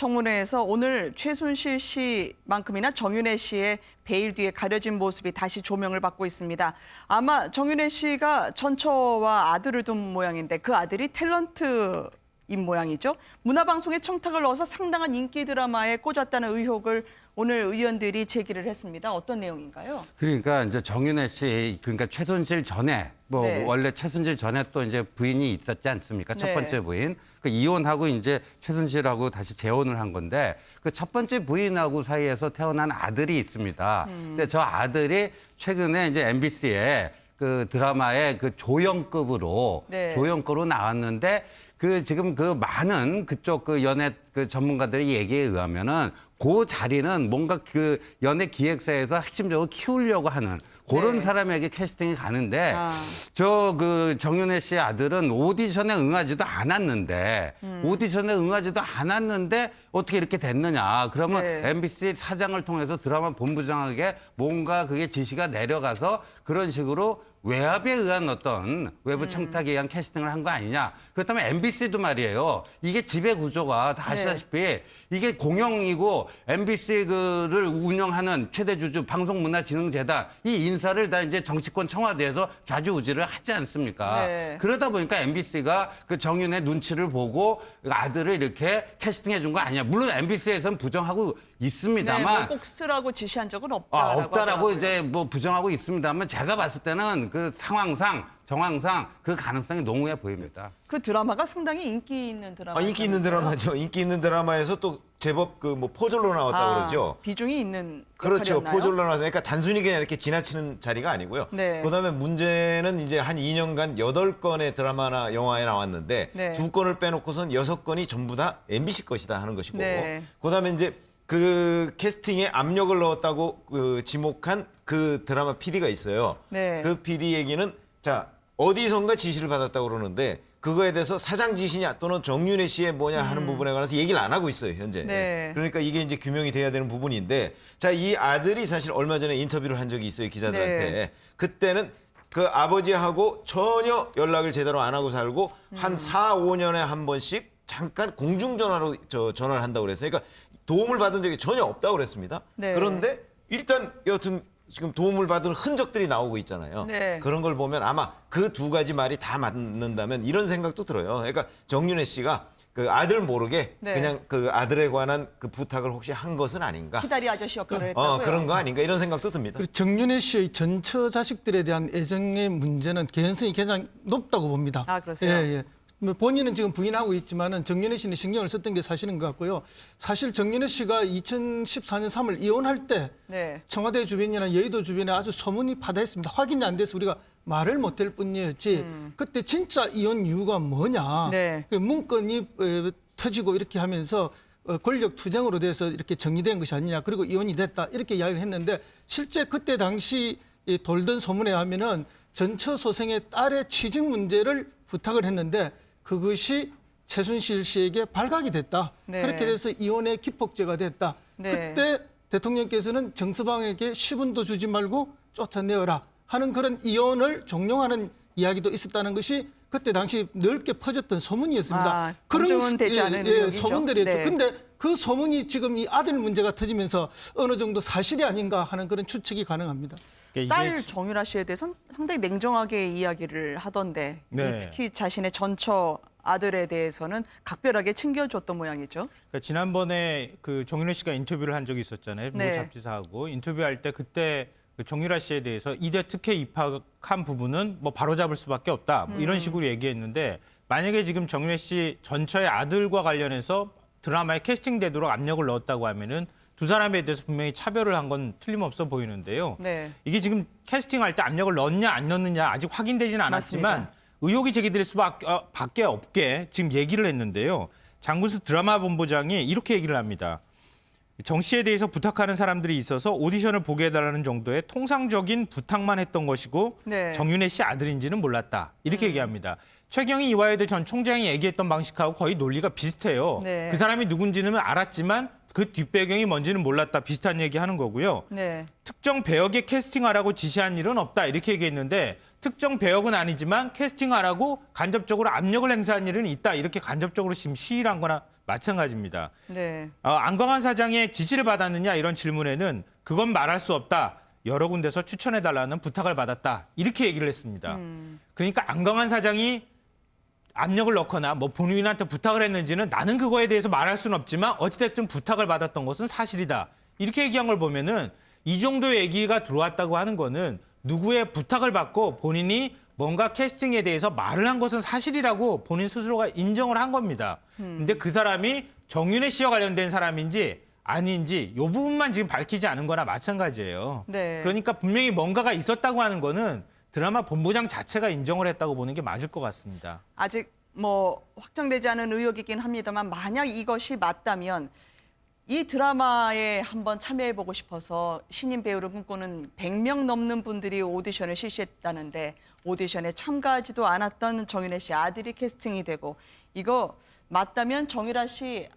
청문회에서 오늘 최순실 씨만큼이나 정윤회 씨의 베일 뒤에 가려진 모습이 다시 조명을 받고 있습니다. 아마 정윤회 씨가 전처와 아들을 둔 모양인데 그 아들이 탤런트인 모양이죠. 문화방송에 청탁을 넣어서 상당한 인기 드라마에 꽂았다는 의혹을 오늘 의원들이 제기를 했습니다. 어떤 내용인가요? 그러니까 이제 정윤회 씨, 그러니까 최순실 전에 네. 원래 최순실 전에 또 이제 부인이 있었지 않습니까? 첫 네. 번째 부인. 그 이혼하고 이제 최순실하고 다시 재혼을 한 건데 그 첫 번째 부인하고 사이에서 태어난 아들이 있습니다. 근데 저 아들이 최근에 이제 MBC에 그 드라마의 그 조연급으로 네. 조연급으로 나왔는데 그 지금 그 많은 그쪽 그 연예 그 전문가들의 얘기에 의하면은 그 자리는 뭔가 그 연예 기획사에서 핵심적으로 키우려고 하는 그런 네. 사람에게 캐스팅이 가는데 저 그 정윤회 씨 아들은 오디션에 응하지도 않았는데 오디션에 응하지도 않았는데 어떻게 이렇게 됐느냐. 그러면 네. MBC 사장을 통해서 드라마 본부장에게 뭔가 그게 지시가 내려가서 그런 식으로 외압에 의한 어떤 외부 청탁에 의한 캐스팅을 한 거 아니냐. 그렇다면 MBC도 말이에요. 이게 지배 구조가 다 아시다시피 이게 공영이고 MBC를 운영하는 최대 주주 방송문화진흥재단 이 인사를 다 이제 정치권 청와대에서 좌지우지를 하지 않습니까? 네. 그러다 보니까 MBC가 그 정윤의 눈치를 보고 아들을 이렇게 캐스팅해 준 거 아니냐. 물론 MBC에서는 부정하고 있습니다만 꼭 쓰라고 지시한 적은 없다라고 없다라고 하더라고요. 이제 뭐 부정하고 있습니다만 제가 봤을 때는 그 상황상 정황상 그 가능성이 농후해 보입니다. 그 드라마가 상당히 인기 있는 드라마. 인기 있는 드라마죠. 인기 있는 드라마에서 또 제법 그 뭐 포졸로 나왔다고 그러죠. 비중이 있는 그렇죠. 역할이었나요? 포졸로 나와서 그러니까 단순히 그냥 이렇게 지나치는 자리가 아니고요. 네. 그다음에 문제는 이제 한 2년간 8건의 드라마나 영화에 나왔는데 네. 2건을 빼놓고선 6건이 전부 다 MBC 것이다 하는 것이고. 네. 그다음에 이제 그 캐스팅에 압력을 넣었다고 그 지목한 그 드라마 PD가 있어요. 네. 그 PD 얘기는 자 어디선가 지시를 받았다고 그러는데 그거에 대해서 사장 지시냐 또는 정윤회 씨의 뭐냐 하는 부분에 관해서 얘기를 안 하고 있어요 현재. 네. 그러니까 이게 이제 규명이 돼야 되는 부분인데 자 이 아들이 사실 얼마 전에 인터뷰를 한 적이 있어요 기자들한테. 네. 그때는 그 아버지하고 전혀 연락을 제대로 안 하고 살고 한 4, 5년에 한 번씩 잠깐 공중전화로 전화를 한다고 그랬어요. 그러니까 도움을 받은 적이 전혀 없다고 그랬습니다. 네. 그런데 일단 여튼 지금 도움을 받은 흔적들이 나오고 있잖아요. 네. 그런 걸 보면 아마 그 두 가지 말이 다 맞는다면 이런 생각도 들어요. 그러니까 정윤회 씨가 그 아들 모르게 네. 그냥 그 아들에 관한 그 부탁을 혹시 한 것은 아닌가? 기다리 아저씨 역할을 했다고요? 그런 거 아닌가 이런 생각도 듭니다. 그리고 정윤회 씨의 전처 자식들에 대한 애정의 문제는 개연성이 굉장히 높다고 봅니다. 아, 그러세요? 예, 예. 뭐 본인은 지금 부인하고 있지만은 정윤회 씨는 신경을 썼던 게 사실인 것 같고요. 사실 정윤회 씨가 2014년 3월 이혼할 때 네. 청와대 주변이나 여의도 주변에 아주 소문이 파다했습니다. 확인이 안 돼서 우리가 말을 못할 뿐이었지. 그때 진짜 이혼 이유가 뭐냐. 네. 그 문건이 터지고 이렇게 하면서 권력 투쟁으로 돼서 이렇게 정리된 것이 아니냐. 그리고 이혼이 됐다. 이렇게 이야기를 했는데 실제 그때 당시 이 돌던 소문에 하면은 전처 소생의 딸의 취직 문제를 부탁을 했는데 그것이 최순실 씨에게 발각이 됐다. 네. 그렇게 돼서 이혼의 기폭제가 됐다. 네. 그때 대통령께서는 정서방에게 10원도 주지 말고 쫓아내어라 하는 그런 이혼을 종용하는 이야기도 있었다는 것이 그때 당시 넓게 퍼졌던 소문이었습니다. 검증은 되지 않은 의혹이죠. 소문들이었죠. 네. 근데 그 소문이 지금 이 아들 문제가 터지면서 어느 정도 사실이 아닌가 하는 그런 추측이 가능합니다. 딸 정유라 씨에 대해서는 상당히 냉정하게 이야기를 하던데 네. 특히 자신의 전처 아들에 대해서는 각별하게 챙겨줬던 모양이죠. 그러니까 지난번에 그 정윤회 씨가 인터뷰를 한 적이 있었잖아요. 모 네. 잡지사하고 인터뷰할 때 그때 그 정유라 씨에 대해서 이대 특혜 입학한 부분은 뭐 바로잡을 수밖에 없다. 뭐 이런 식으로 얘기했는데 만약에 지금 정윤회 씨 전처의 아들과 관련해서 드라마에 캐스팅되도록 압력을 넣었다고 하면은 두 사람에 대해서 분명히 차별을 한 건 틀림없어 보이는데요. 네. 이게 지금 캐스팅할 때 압력을 넣었냐 안 넣었느냐 아직 확인되지는 않았지만 맞습니다. 의혹이 제기될 수밖에 없게 지금 얘기를 했는데요. 장군수 드라마 본부장이 이렇게 얘기를 합니다. 정 씨에 대해서 부탁하는 사람들이 있어서 오디션을 보게 해달라는 정도의 통상적인 부탁만 했던 것이고 네. 정윤회 씨 아들인지는 몰랐다. 이렇게 얘기합니다. 최경희 이화여대 전 총장이 얘기했던 방식하고 거의 논리가 비슷해요. 네. 그 사람이 누군지는 알았지만 그 뒷배경이 뭔지는 몰랐다. 비슷한 얘기하는 거고요. 네. 특정 배역에 캐스팅하라고 지시한 일은 없다. 이렇게 얘기했는데 특정 배역은 아니지만 캐스팅하라고 간접적으로 압력을 행사한 일은 있다. 이렇게 간접적으로 지금 시위를 한 거나 마찬가지입니다. 네. 안광한 사장의 지시를 받았느냐 이런 질문에는 그건 말할 수 없다. 여러 군데서 추천해달라는 부탁을 받았다. 이렇게 얘기를 했습니다. 그러니까 안광한 사장이 압력을 넣거나 뭐 본인한테 부탁을 했는지는 나는 그거에 대해서 말할 수는 없지만 어찌됐든 부탁을 받았던 것은 사실이다. 이렇게 얘기한 걸 보면은 이 정도의 얘기가 들어왔다고 하는 거는 누구의 부탁을 받고 본인이 뭔가 캐스팅에 대해서 말을 한 것은 사실이라고 본인 스스로가 인정을 한 겁니다. 근데 그 사람이 정윤회 씨와 관련된 사람인지 아닌지 이 부분만 지금 밝히지 않은 거나 마찬가지예요. 네. 그러니까 분명히 뭔가가 있었다고 하는 거는 드라마 본부장 자체가 인정을 했다고 보는 게 맞을 것 같습니다. 아직 뭐 확정되지 않은 의혹이긴 합니다만 만약 이것이 맞다면 이 드라마에 한번 참여해보고 싶어서 신인 배우를 꿈꾸는 100명 넘는 분들이 오디션을 실시했다는데 오디션에 참가하지도 않았던 정윤혜 씨 아들이 캐스팅이 되고 이거 맞다면 정유라 씨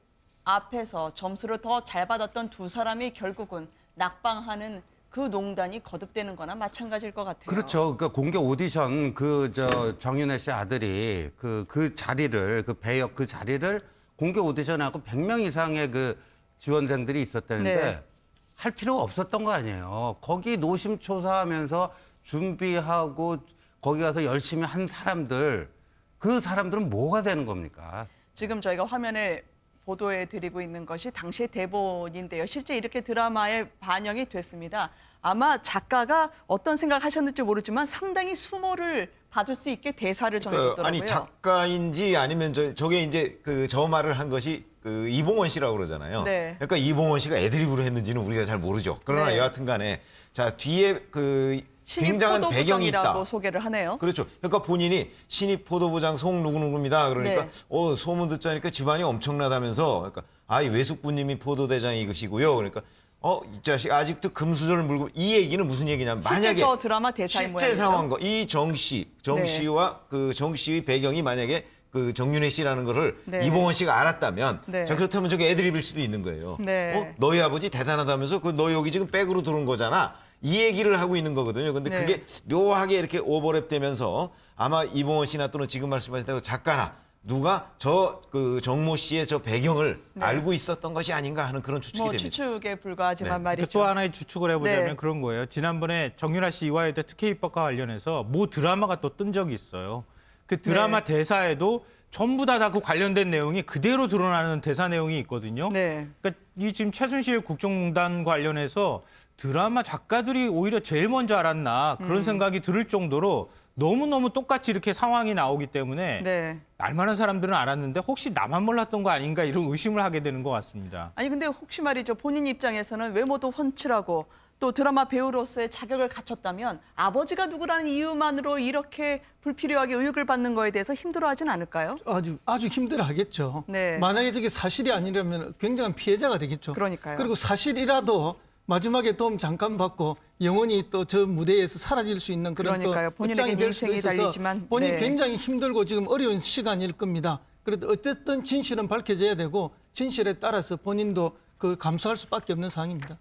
앞에서 점수를 더 잘 받았던 두 사람이 결국은 낙방하는 그 농단이 거듭되는 거나 마찬가지일 것 같아요. 그렇죠. 그러니까 공개 오디션 정윤혜 씨 아들이 그 자리를 그 배역 그 자리를 공개 오디션하고 100명 이상의 그 지원생들이 있었다는데 네. 할 필요가 없었던 거 아니에요. 거기 노심초사하면서 준비하고 거기 가서 열심히 한 사람들 그 사람들은 뭐가 되는 겁니까? 지금 저희가 화면에 보도해드리고 있는 것이 당시의 대본인데요. 실제 이렇게 드라마에 반영이 됐습니다. 아마 작가가 어떤 생각하셨는지 모르지만 상당히 수모를 받을 수 있게 대사를 정해줬더라고요. 아니 작가인지 아니면 저게 이제 저 말을 한 것이 이봉원 씨라고 그러잖아요. 네. 그러니까 이봉원 씨가 애드립으로 했는지는 우리가 잘 모르죠. 그러나 네. 여하튼간에 자 뒤에 신입 굉장한 배경이 포도부장이라고 있다. 소개를 하네요. 그렇죠. 그러니까 본인이 신입 포도부장 송 누구누구입니다. 그러니까 네. 소문 듣자니까 집안이 엄청나다면서 그러니까 이 외숙부님이 포도대장이시고요. 그러니까 이 자식 아직도 금수저를 물고 이 얘기는 무슨 얘기냐면 실제 만약에 저 드라마 대사의 실제 모양이죠. 상황과 이 정 네. 씨와 그 정 씨의 배경이 만약에 그 정윤혜 씨라는 거를 네. 이봉원 씨가 알았다면 네. 자 그렇다면 저게 애드립일 수도 있는 거예요. 네. 너희 아버지 대단하다면서 너 여기 지금 백으로 들어온 거잖아. 이 얘기를 하고 있는 거거든요. 근데 네. 그게 묘하게 이렇게 오버랩 되면서 아마 이봉원 씨나 또는 지금 말씀하신 대로 작가나 누가 그 정모 씨의 저 배경을 알고 있었던 것이 아닌가 하는 그런 추측이 뭐 됩니다. 추측에 불과하지만 네. 말이죠. 또 하나의 추측을 해보자면 네. 그런 거예요. 지난번에 정유라 씨 이화여대 특혜 입학과 관련해서 모 드라마가 또 뜬 적이 있어요. 그 드라마 네. 대사에도 전부 다 그 관련된 내용이 그대로 드러나는 대사 내용이 있거든요. 네. 그러니까 이 지금 최순실 국정농단 관련해서 드라마 작가들이 오히려 제일 먼저 알았나 그런 생각이 들을 정도로 너무너무 똑같이 이렇게 상황이 나오기 때문에 네. 알만한 사람들은 알았는데 혹시 나만 몰랐던 거 아닌가 이런 의심을 하게 되는 것 같습니다. 아니 근데 혹시 말이죠. 본인 입장에서는 외모도 훤칠하고 또 드라마 배우로서의 자격을 갖췄다면 아버지가 누구라는 이유만으로 이렇게 불필요하게 의혹을 받는 거에 대해서 힘들어하진 않을까요? 아주 힘들어하겠죠. 네. 만약에 저게 사실이 아니라면 굉장한 피해자가 되겠죠. 그러니까요. 그리고 사실이라도 마지막에 도움 잠깐 받고 영원히 또 저 무대에서 사라질 수 있는 그런 그러니까요. 또 본인에게 입장이 될 수도 인생이 있어서 달리지만, 본인이 네. 굉장히 힘들고 지금 어려운 시간일 겁니다. 그래도 어쨌든 진실은 밝혀져야 되고 진실에 따라서 본인도 그걸 감수할 수밖에 없는 상황입니다.